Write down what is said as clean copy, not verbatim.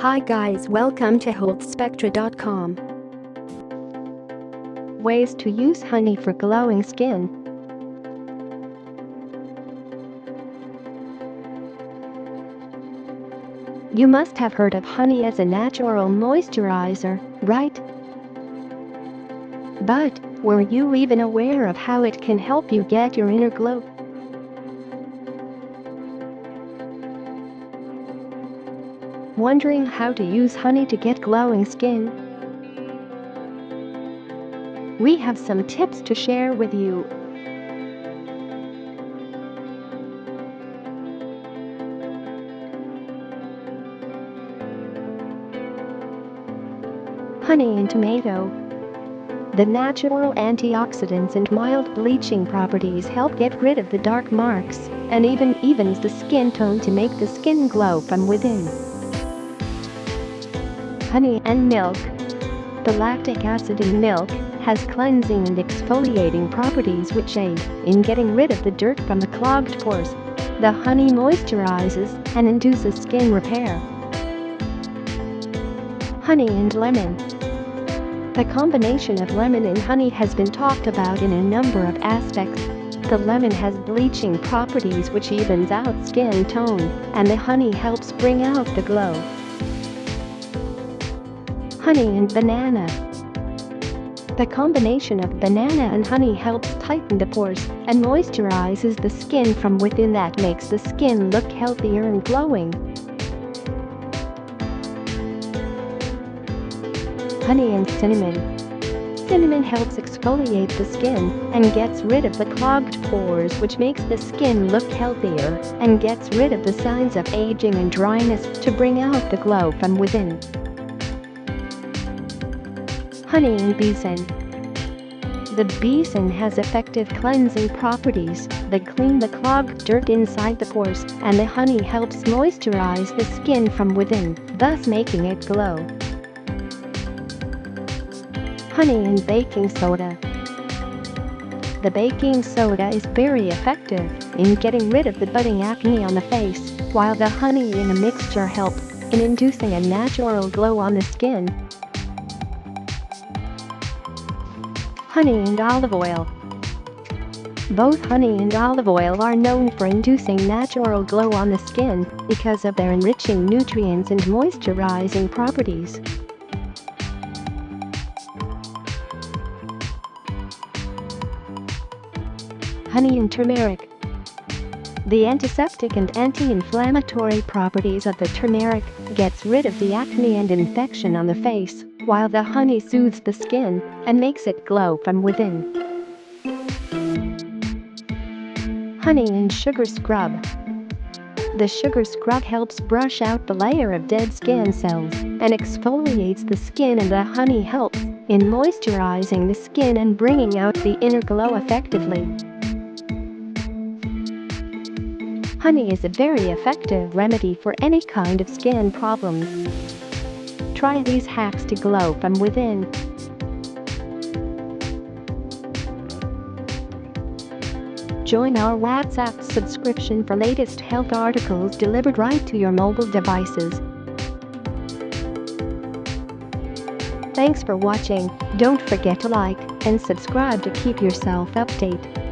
Hi guys, welcome to healthspectra.com. Ways to use honey for glowing skin. You must have heard of honey as a natural moisturizer, right? But were you even aware of how it can help you get your inner glow? Wondering how to use honey to get glowing skin? We have some tips to share with you. Honey and tomato. The natural antioxidants and mild bleaching properties help get rid of the dark marks and even evens the skin tone to make the skin glow from within. Honey and milk. The lactic acid in milk has cleansing and exfoliating properties which aid in getting rid of the dirt from the clogged pores. The honey moisturizes and induces skin repair. Honey and lemon. The combination of lemon and honey has been talked about in a number of aspects. The lemon has bleaching properties which evens out skin tone, and the honey helps bring out the glow. Honey and banana. The combination of banana and honey helps tighten the pores and moisturizes the skin from within. That makes the skin look healthier and glowing. Honey and cinnamon. Cinnamon helps exfoliate the skin and gets rid of the clogged pores, which makes the skin look healthier and gets rid of the signs of aging and dryness to bring out the glow from within. Honey and BESAN. The BESAN has effective cleansing properties that clean the clogged dirt inside the pores, and the honey helps moisturize the skin from within, thus making it glow. Honey and baking soda. The baking soda is very effective in getting rid of the budding acne on the face, while the honey in a mixture helps in inducing a natural glow on the skin. Honey and olive oil. Both honey and olive oil are known for inducing natural glow on the skin because of their enriching nutrients and moisturizing properties. Honey and turmeric. The antiseptic and anti-inflammatory properties of the turmeric gets rid of the acne and infection on the face, while the honey soothes the skin and makes it glow from within. Honey and sugar scrub. The sugar scrub helps brush out the layer of dead skin cells and exfoliates the skin, and the honey helps in moisturizing the skin and bringing out the inner glow effectively. Honey is a very effective remedy for any kind of skin problems. Try these hacks to glow from within. Join our WhatsApp subscription for latest health articles delivered right to your mobile devices. Thanks for watching. Don't forget to like and subscribe to keep yourself updated.